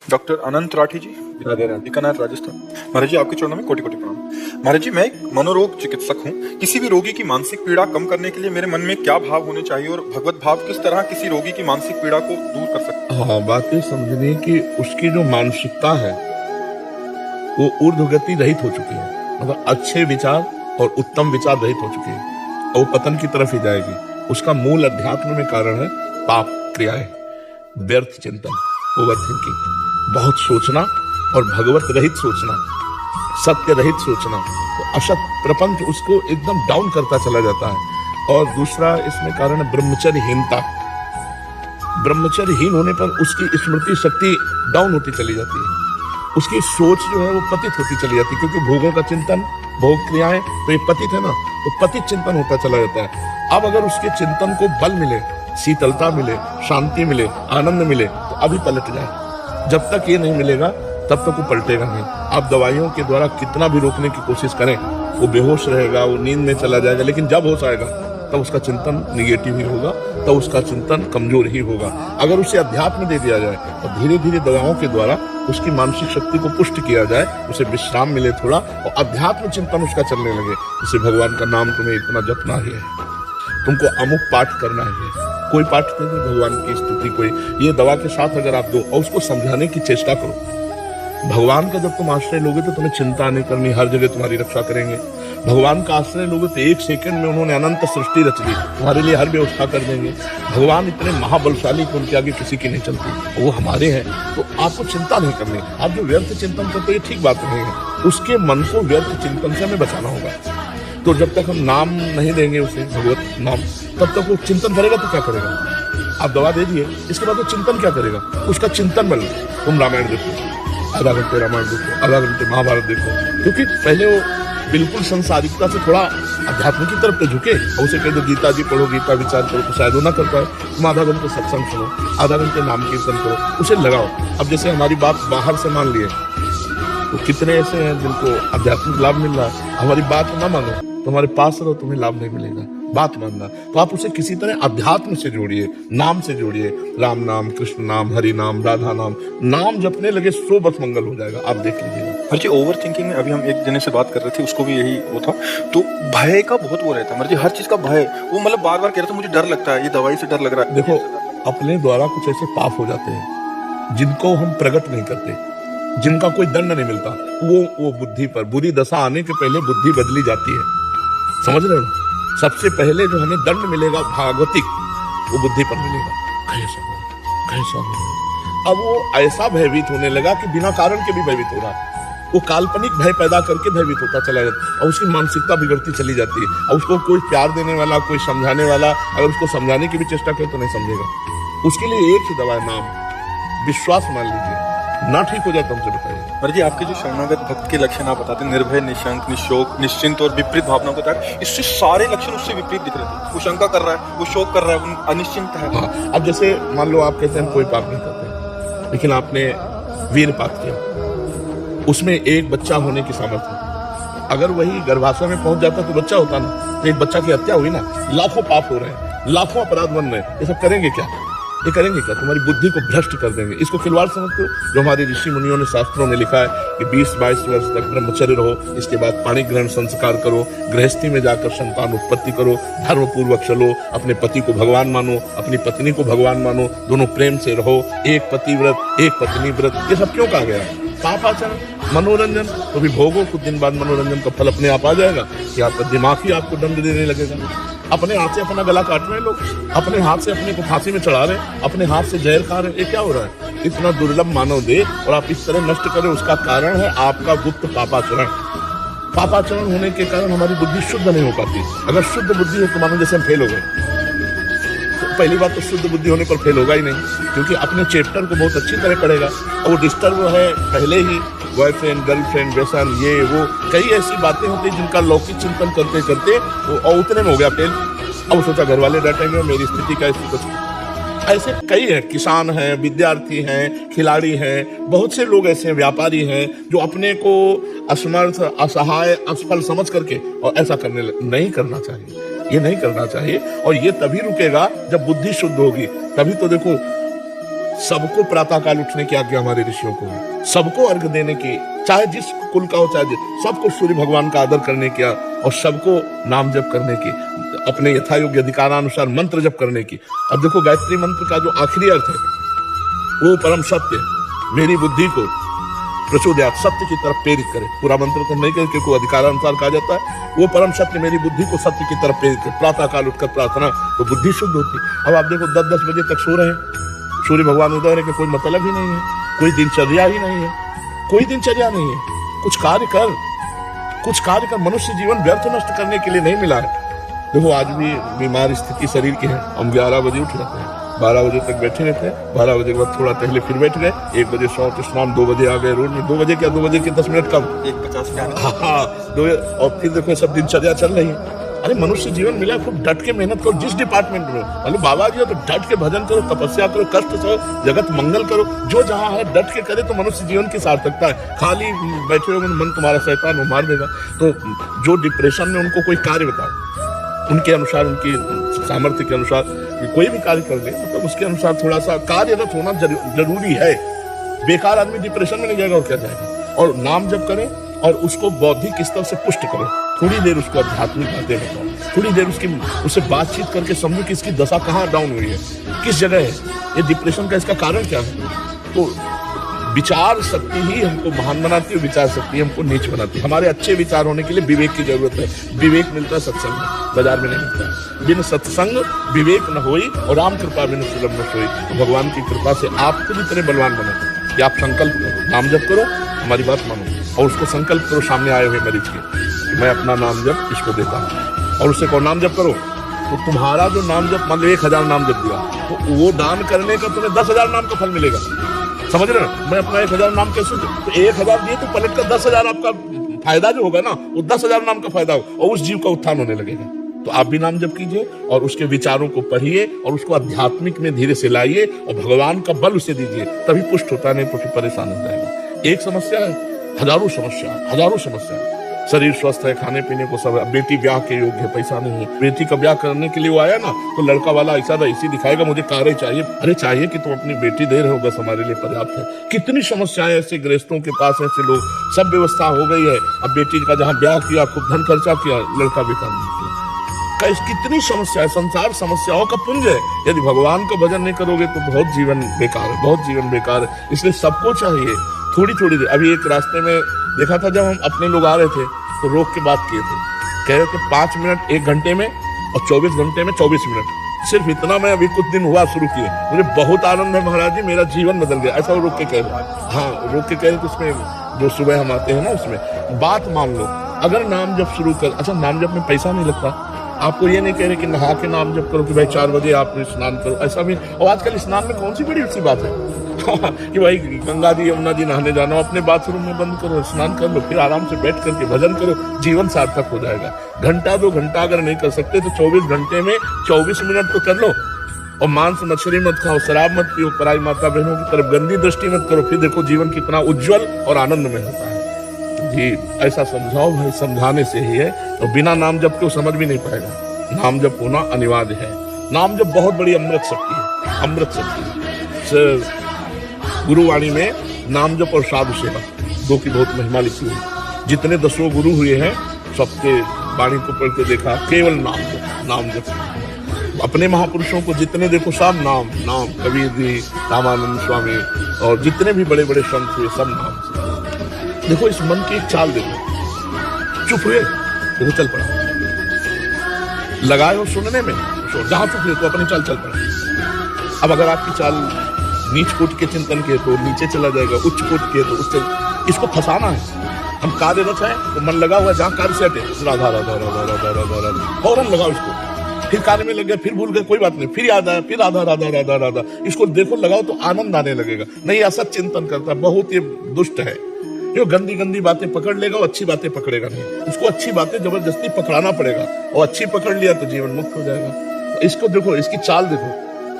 Doctor अनंत राठी जी, राधे राधे। बीकानेर, राजस्थान। महाराज जी, आपके चरणों में कोटि कोटि प्रणाम। महाराज जी, मैं एक मनोरोग चिकित्सक हूँ। किसी भी रोगी की मानसिक पीड़ा कम करने के लिए मेरे मन में क्या भाव होने चाहिए और भगवत भाव किस तरह किसी रोगी की मानसिक पीड़ा को दूर कर सकते हैं? हाँ, बात ये समझनी कि उसकी जो मानसिकता है वो ऊर्ध्वगति रहित हो चुकी है, मतलब अच्छे विचार और उत्तम विचार रहित हो चुकी है और वो पतन की तरफ ही जाएगी। उसका मूल अध्यात्म में कारण है पाप क्रियाएं, व्यर्थ चिंतन, ओवर थिंकिंग, बहुत सोचना और भगवत रहित सोचना, सत्य रहित सोचना। तो असत प्रपंच उसको एकदम डाउन करता चला जाता है। और दूसरा इसमें कारण है ब्रह्मचर्यहीनता। ब्रह्मचर्यहीन होने पर उसकी स्मृति शक्ति डाउन होती चली जाती है, उसकी सोच जो है वो पतित होती चली जाती है, क्योंकि भोगों का चिंतन, भोग क्रियाएं, तो ये पतित है ना, तो पतित चिंतन होता चला जाता है। अब अगर उसके चिंतन को बल मिले, शीतलता मिले, शांति मिले, आनंद मिले, तो अभी पलट जाए। जब तक ये नहीं मिलेगा तब तक वो पलटेगा नहीं। आप दवाइयों के द्वारा कितना भी रोकने की कोशिश करें, वो बेहोश रहेगा, वो नींद में चला जाएगा, लेकिन जब होश आएगा तब उसका चिंतन निगेटिव ही होगा, तब उसका चिंतन कमजोर ही होगा। अगर उसे अध्यात्म दे दिया जाए तो धीरे धीरे दवाओं के द्वारा उसकी मानसिक शक्ति को पुष्ट किया जाए, उसे विश्राम मिले थोड़ा और अध्यात्म चिंतन उसका चलने लगे। जैसे भगवान का नाम तुम्हें इतना जपना ही है, तुमको अमुक पाठ करना ही है, कोई पाठ दे दे भगवान की स्तुति, कोई ये दवा के साथ अगर आप दो और उसको समझाने की चेष्टा करो। भगवान का जब तुम आश्रय लोगे तो तुम्हें चिंता नहीं करनी, हर जगह तुम्हारी रक्षा करेंगे। भगवान का आश्रय लोगे तो एक सेकंड में उन्होंने अनंत सृष्टि रच दी, तुम्हारे लिए हर व्यवस्था कर देंगे। भगवान इतने महाबलशाली कि उनके आगे किसी की नहीं चलती, वो हमारे हैं। तो आपको चिंता नहीं करनी। आप जो व्यर्थ चिंतन करते हैं ठीक बात नहीं है, उसके मन को व्यर्थ चिंतन से हमें बचाना होगा। तो जब तक हम नाम नहीं देंगे उसे, भगवत नाम, तब तक वो चिंतन करेगा तो क्या करेगा? आप दवा दे दिए, इसके बाद वो चिंतन क्या करेगा? उसका चिंतन बन, तुम रामायण देखो, आधा घंटे रामायण देखो, आधा घंटे महाभारत देखो, क्योंकि पहले वो बिल्कुल संसारिकता से थोड़ा अध्यात्म की तरफ तो झुके। और उसे कह दो गीता जी पढ़ो, गीता विचार करो, तो शायद वो ना कर पाए। तुम आधा घंटे सत्संग सुनो, आधा घंटे नाम कीर्तन करो, उसे लगाओ। अब जैसे हमारी बात बाहर से मान लिए तो कितने ऐसे हैं जिनको आध्यात्मिक लाभ मिल रहा है। हमारी बात ना मानो, तुम्हारे पास रहो, तुम्हें लाभ नहीं मिलेगा। बात मानना, तो आप उसे किसी तरह अध्यात्म से जोड़िए, नाम से जोड़िए। राम नाम, कृष्ण नाम, हरि नाम, राधा नाम, नाम जपने लगे सो बस मंगल हो जाएगा। आप देख लीजिएगा। महाराज जी, ओवर थिंकिंग में अभी हम एक जने से बात कर रहे थे, उसको भी यही वो था। तो भय का बहुत वो रहता है महाराज जी, हर चीज का भय। वो मतलब बार बार कह रहा था मुझे डर लगता है, ये दवाई से डर लग रहा है। देखो, अपने द्वारा कुछ ऐसे पाप हो जाते हैं जिनको हम प्रकट नहीं करते, जिनका कोई दंड नहीं मिलता, वो बुद्धि पर, बुरी दशा आने के पहले बुद्धि बदली जाती है। समझ रहे हो? सबसे पहले जो हमें दंड मिलेगा भागवतिक, वो बुद्धि पर मिलेगा। कैसा हो, कैसा हो। अब वो ऐसा भयभीत होने लगा कि बिना कारण के भी भयभीत हो रहा है। वो काल्पनिक भय पैदा करके भयभीत होता चला जाता है और उसकी मानसिकता बिगड़ती चली जाती है। और उसको कोई प्यार देने वाला, कोई समझाने वाला अगर उसको समझाने की भी चेष्टा करे तो नहीं समझेगा। उसके लिए एक ही दवा है, नाम। विश्वास मान लीजिए, ना ठीक हो जाए तो हमसे बताइए। महाराज जी, आपके जो शरणागत भक्त के लक्षण आप बताते हैं, निर्भय, निशंक, निशोक, निश्चिंत और विपरीत भावनाओं को त्याग, इससे सारे लक्षण उससे विपरीत दिख रहे थे। वो शंका कर रहा है, वो शोक कर रहा है, वो अनिश्चिंत है। हाँ, अब जैसे मान लो आप कहते हैं कोई पाप नहीं करते, लेकिन आपने वीरपात किया, उसमें एक बच्चा होने की सामर्थ्य, अगर वही गर्भाशय में पहुंच जाता तो बच्चा होता ना, तो एक बच्चा की हत्या हुई ना। लाखों पाप हो रहे हैं, लाखों अपराध बन रहे हैं, ये सब करेंगे क्या? ये करेंगे क्या? तुम्हारी बुद्धि को भ्रष्ट कर देंगे। इसको खिलवाड़ समझते हो? जो हमारे ऋषि मुनियों ने शास्त्रों में लिखा है कि 20-22 वर्ष तक ब्रह्मचर्य रहो, इसके बाद पाणी ग्रहण संस्कार करो, गृहस्थी में जाकर संतान उत्पत्ति करो, धर्म पूर्वक चलो, अपने पति को भगवान मानो, अपनी पत्नी को भगवान मानो, दोनों प्रेम से रहो, एक पति व्रत, एक पत्नी व्रत। ये सब क्यों कहा गया? पापाचरण, मनोरंजन, तो भी भोगो, कुछ दिन बाद मनोरंजन का फल अपने आप आ जाएगा कि आपका दिमाग ही आपको दंड देने लगेगा। अपने हाथ से अपना गला काट रहे हैं लोग, अपने हाथ से अपने को फांसी में चढ़ा रहे हैं, अपने हाथ से जहर खा रहे हैं। ये क्या हो रहा है? इतना दुर्लभ मानव देह और आप इस तरह नष्ट करें, उसका कारण है आपका गुप्त पापाचरण। पापाचरण होने के कारण हमारी बुद्धि शुद्ध नहीं हो पाती। अगर शुद्ध बुद्धि हो तो मानो जैसे हम फेल हो गए, तो पहली बात तो शुद्ध बुद्धि होने पर फेल होगा ही नहीं, क्योंकि अपने चैप्टर को बहुत अच्छी तरह पढ़ेगा और वो डिस्टर्ब है पहले ही। बॉयफ्रेंड, गर्लफ्रेंड, व्यसन, ये वो कई ऐसी बातें होती हैं जिनका लौकिक चिंतन करते करते वो और उतने में हो गया फेल। अब सोचा घर वाले डांटेंगे, मेरी स्थिति का कुछ ऐसे कई हैं। किसान हैं, विद्यार्थी हैं, खिलाड़ी हैं, बहुत से लोग ऐसे हैं, व्यापारी हैं, जो अपने को असमर्थ, असहाय, असफल समझ करके और ऐसा करने नहीं करना चाहिए। ये नहीं करना चाहिए और ये तभी रुकेगा जब बुद्धि शुद्ध होगी। तभी तो देखो सबको प्रातःकाल उठने की आज्ञा हमारे ऋषियों को है, सबको अर्घ देने की, चाहे जिस कुल का हो चाहे सबको सूर्य भगवान का आदर करने की और सबको नाम जप करने की, अपने यथायोग्य अधिकारानुसार मंत्र जप करने की। अब देखो गायत्री मंत्र का जो आखिरी अर्थ है वो परम सत्य, मेरी बुद्धि को प्रचोदयात, सत्य की तरफ प्रेरित करे। पूरा मंत्र तो नहीं करके कोई अधिकारानुसार कहा जाता है, वो परम सत्य मेरी बुद्धि को सत्य की तरफ प्रेरित करे। प्रातः काल उठकर प्रार्थना तो बुद्धि शुद्ध होती। अब आप देखो 10-10 बजे तक सो रहे हैं, सूर्य भगवान उदय होने का कोई मतलब ही नहीं है, कोई दिनचर्या ही नहीं है, कोई दिनचर्या नहीं है। कुछ कार्य कर, मनुष्य जीवन व्यर्थ नष्ट करने के लिए नहीं मिला है। देखो आज भी बीमार स्थिति शरीर की है, हम 11 बजे उठ जाते हैं, 12 बजे तक बैठे रहते हैं, 12 बजे के बाद थोड़ा टहले फिर बैठ गए, 1 बजे शौच स्नान, 2 बजे आ गए रोड में, 2 बजे क्या 2 बजे के 10 मिनट कम, 1:50 हाँ 2, और फिर देखो सब दिनचर्या चल रही है। अरे मनुष्य जीवन मिला, खूब डट के मेहनत करो जिस डिपार्टमेंट में। मतलब बाबा जी हो तो डट के भजन करो, तपस्या करो, कष्ट सहो, जगत मंगल करो, जो जहां है डट के करे तो मनुष्य जीवन की सार्थकता है। खाली बैठे हो मन तुम्हारा शैतान वो मार देगा। तो जो डिप्रेशन में उनको कोई कार्य बताओ, उनके अनुसार, उनकी सामर्थ्य के अनुसार कोई भी कार्य कर ले, मतलब उसके अनुसार थोड़ा सा कार्यरत होना जरूरी है। बेकार आदमी डिप्रेशन में नहीं जाएगा और क्या जाएगा। और नाम जप करें और उसको बौद्धिक स्तर से पुष्ट करो, थोड़ी देर उसको आध्यात्मिक बातें बताओ, थोड़ी देर उससे बातचीत करके समझो कि इसकी दशा कहाँ डाउन हुई है, किस जगह है, ये डिप्रेशन का इसका कारण क्या है। तो विचार शक्ति ही हमको महान बनाती है, विचार शक्ति हमको नीच बनाती है। हमारे अच्छे विचार होने के लिए विवेक की जरूरत है। विवेक मिलता है सत्संग में, बाजार में नहीं मिलता है। बिन सत्संग विवेक न होई और राम कृपा बिन सुलभ न सोई। तो भगवान की कृपा से आप खुद इतने बलवान बनो कि आप संकल्प करो, नाम जप करो, हमारी बात मानो और उसको संकल्प करो सामने आए हुए मरीज के कि मैं अपना नाम जप इसको देता हूँ। और उससे कहो नाम जप करो, तो तुम्हारा जो नाम जप, मान लो 1000 नाम जप दिया, तो वो दान करने का तुम्हें 10,000 नाम का फल मिलेगा। समझ रहे हो, मैं अपना 1000 नाम कैसे दूं? तो 1000 दिए तो पलट कर 10,000 आपका फायदा जो होगा ना, वो 10,000 नाम का फायदा हो और उस जीव का उत्थान होने लगेगा। तो आप भी नाम जप कीजिए और उसके विचारों को पढ़िए और उसको आध्यात्मिक में धीरे से लाइए और भगवान का बल उसे दीजिए, तभी पुष्ट होता, नहीं तो फिर परेशान हो जाएगा। एक समस्या है, हजारों समस्या। शरीर स्वस्थ है, खाने पीने को सब, बेटी ब्याह के योग्य है, पैसा नहीं है, बेटी का ब्याह करने के लिए वो आया ना, तो लड़का वाला ऐसा दिखाएगा मुझे कारें चाहिए। अरे चाहिए कि तुम अपनी बेटी दे रहे हो, बस हमारे लिए पर्याप्त है। कितनी समस्याएं ऐसे गृहस्थों के पास, ऐसे लोग, सब व्यवस्था हो गई है, अब बेटी का जहाँ ब्याह किया, खूब धन खर्चा किया, लड़का बेकार नहीं किया। कितनी समस्या है, संसार समस्याओं का पुंज है। यदि भगवान का भजन नहीं करोगे तो बहुत जीवन बेकार है। इसलिए सबको चाहिए थोड़ी देर। अभी एक रास्ते में देखा था, जब हम अपने लोग आ रहे थे तो रोक के बात किए थे, कह रहे थे 5 मिनट 1 घंटे में और 24 घंटे में 24 मिनट। सिर्फ इतना मैं अभी कुछ दिन हुआ शुरू किए, मुझे बहुत आनंद है महाराज जी, मेरा जीवन बदल गया। ऐसा वो रोक के कह रहे, हाँ रोक के कह रहे। तो उसमें जो सुबह हम आते हैं ना, उसमें बात मान लो, अगर नाम जप शुरू कर, अच्छा नाम जप में पैसा नहीं लगता, आपको ये नहीं कह रहे कि नहा के नाम जप करो कि भाई 4 बजे आप स्नान करो, ऐसा भी। और आजकल स्नान में कौन सी बड़ी सी बात है कि भाई गंगा जी यमुना जी नहाने जाना, अपने बाथरूम में बंद करो, स्नान कर लो, फिर आराम से बैठ करके भजन करो, जीवन सार्थक हो जाएगा। घंटा 2 घंटा अगर नहीं कर सकते तो 24 घंटे में 24 मिनट तो कर लो। और मांस मछली मत खाओ, शराब मत पियो, पराई माता बहनों की तरफ गंदी दृष्टि मत करो, फिर देखो जीवन कितना उज्जवल और आनंद में होता है। जी ऐसा समझाओ भाई, समझाने से ही है। तो बिना नाम जप के समझ भी नहीं पाएगा। नाम जप होना अनिवार्य है। नाम जप बहुत बड़ी अमृत शक्ति है, अमृत शक्ति। गुरुवाणी में नाम जप और साधु सेवा 2 की बहुत महिमा लिखी है। जितने 10 गुरु हुए हैं सबके वाणी को पढ़ के देखा, केवल नाम जप। अपने महापुरुषों को जितने देखो सब नाम, कबीर जी, रामानंद स्वामी और जितने भी बड़े बड़े संत हुए सब नाम से। देखो इस मन की एक चाल देखो, चुप हुए देखो चल पड़ा, लगाए हो सुनने में, जहां चुप हुए तो अपनी चाल चल पड़ा। अब अगर आपकी चाल नीच कोट के चिंतन के तो नीचे चला जाएगा, उच्च कोट के तो उच्च। इसको फंसाना है। हम कार्यरत है तो मन लगा हुआ, जहां कार्य से हटे राधा राधा राधा राधा राधा राधा फौरन लगाओ इसको। फिर कार्य में लग गए, फिर भूल गए, कोई बात नहीं, फिर याद आया, फिर राधा राधा राधा राधा। इसको देखो लगाओ तो आनंद आने लगेगा। नहीं असत चिंतन करता, बहुत ये दुष्ट है। ये गंदी बातें पकड़ लेगा और अच्छी बातें पकड़ेगा नहीं। उसको अच्छी बातें जबरदस्ती पकड़ाना पड़ेगा और अच्छी पकड़ लिया तो जीवन मुक्त हो जाएगा। इसको देखो, इसकी चाल देखो,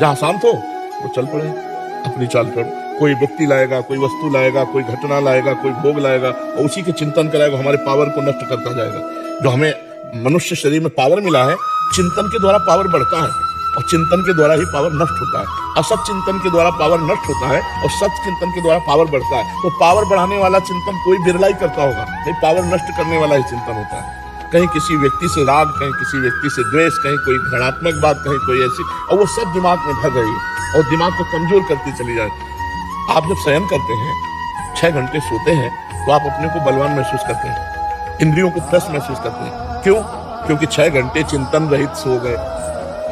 जहां शांत हो वो चल पड़े अपनी चाल पर। कोई व्यक्ति लाएगा, कोई वस्तु लाएगा, कोई घटना लाएगा, कोई भोग लाएगा और उसी के चिंतन कराएगा, हमारे पावर को नष्ट करता जाएगा। जो हमें मनुष्य शरीर में पावर मिला है, चिंतन के द्वारा पावर बढ़ता है। और चिंतन के द्वारा ही पावर नष्ट होता है। असत चिंतन के द्वारा पावर नष्ट होता है और सत चिंतन के द्वारा पावर बढ़ता है। तो पावर बढ़ाने वाला चिंतन कोई बिरला ही करता होगा, नहीं, पावर नष्ट करने वाला ही चिंतन होता है। कहीं किसी व्यक्ति से राग, कहीं किसी व्यक्ति से द्वेष, कहीं कोई घृणात्मक बात, कहीं कोई ऐसी, और वो सब दिमाग में भर रही है और दिमाग को कमजोर करती चली जाए। आप जब शयन करते हैं, 6 घंटे सोते हैं, तो आप अपने को बलवान महसूस करते हैं, इंद्रियों को फ्रेश महसूस करते हैं। क्यों? क्योंकि 6 घंटे चिंतन रहित सो गए।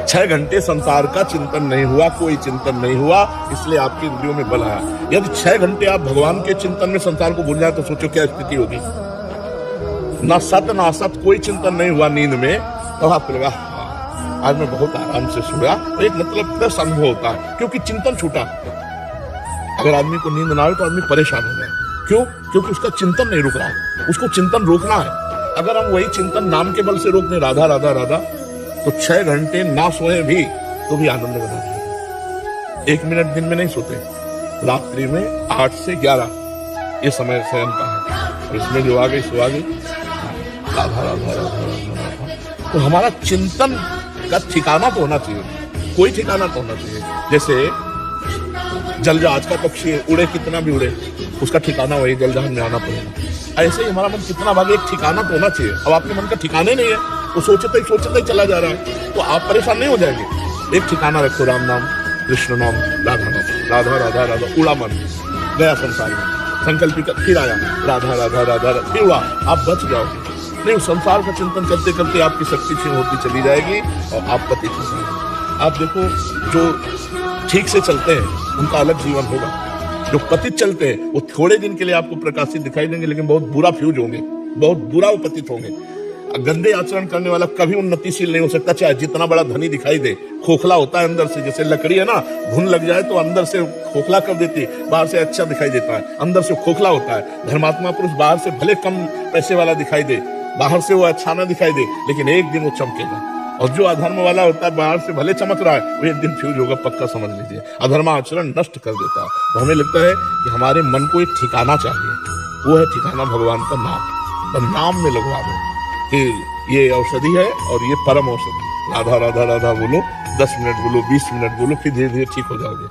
6 घंटे संसार का चिंतन नहीं हुआ, कोई चिंतन नहीं हुआ, इसलिए आपकी इंद्रियों में बल आया। यदि 6 घंटे आप भगवान के चिंतन में संसार को भूल जाए तो सोचो क्या स्थिति होगी। ना सत ना असत कोई चिंतन नहीं हुआ नींद में, तो आपको लगा आज मैं बहुत आराम से सोया, तो एक मतलब फ्रेश अनुभव होता है, क्योंकि चिंतन छूटा। अगर आदमी को नींद ना आए तो आदमी परेशान हो जाए। क्यों? क्योंकि उसका चिंतन नहीं रुक रहा है, उसको चिंतन रोकना है। अगर हम वही चिंतन नाम के बल से रोक दें, राधा राधा राधा, तो 6 घंटे ना सोए भी तो भी आनंद बना देंगे। 1 मिनट दिन में नहीं सोते, रात्रि में 8 से 11 ये समय शयन का है, और इसमें जो आ गई सो आ गई, राधा राधा राधा राधा। तो हमारा चिंतन का ठिकाना तो होना चाहिए, कोई ठिकाना तो होना चाहिए। जैसे जलजहाज का पक्षी उड़े कितना भी उड़े, उसका ठिकाना वही जलजहाज में आना पड़ेगा। ऐसे ही हमारा मन कितना भागे, एक ठिकाना तो होना चाहिए। अब आपके मन का ठिकाने नहीं है, वो सोचते ही चला जा रहा है, तो आप परेशान नहीं हो जाएंगे। एक ठिकाना रखो, राम नाम, कृष्ण नाम, राधा नाम, राधा राधा राधा, उड़ा मन गया संसार में, संकल्पित फिर आया राधा राधा राधा, फिर हुआ, आप बच जाओगे। नहीं, संसार का चिंतन करते करते आपकी शक्ति क्षीण होती चली जाएगी और आप पतित हो जाएंगे। आप देखो, जो ठीक से चलते हैं उनका अलग जीवन होगा, जो पतित चलते हैं वो थोड़े दिन के लिए आपको प्रकाशित दिखाई देंगे, लेकिन बहुत बुरा फ्यूज होंगे, बहुत बुरा वो पतित होंगे। गंदे आचरण करने वाला कभी उन्नतिशील नहीं हो सकता, चाहे जितना बड़ा धनी दिखाई दे, खोखला होता है अंदर से। जैसे लकड़ी है ना, घुन लग जाए तो अंदर से खोखला कर देती है, बाहर से अच्छा दिखाई देता है, अंदर से खोखला होता है। धर्मात्मा पुरुष बाहर से भले कम पैसे वाला दिखाई दे, बाहर से वो अच्छा ना दिखाई दे, लेकिन एक दिन वो चमकेगा। और जो अधर्म वाला होता है, बाहर से भले चमक रहा है, वो एक दिन फ्यूज होगा, पक्का समझ लीजिए। अधर्म आचरण नष्ट कर देता है। तो हमें लगता है कि हमारे मन को एक ठिकाना चाहिए, वो है ठिकाना भगवान का नाम। तो नाम में लगवा दो कि ये औषधि है और ये परम औषधि। राधा राधा राधा बोलो, 10 मिनट बोलो, 20 मिनट बोलो, फिर धीरे धीरे ठीक हो जाओगे।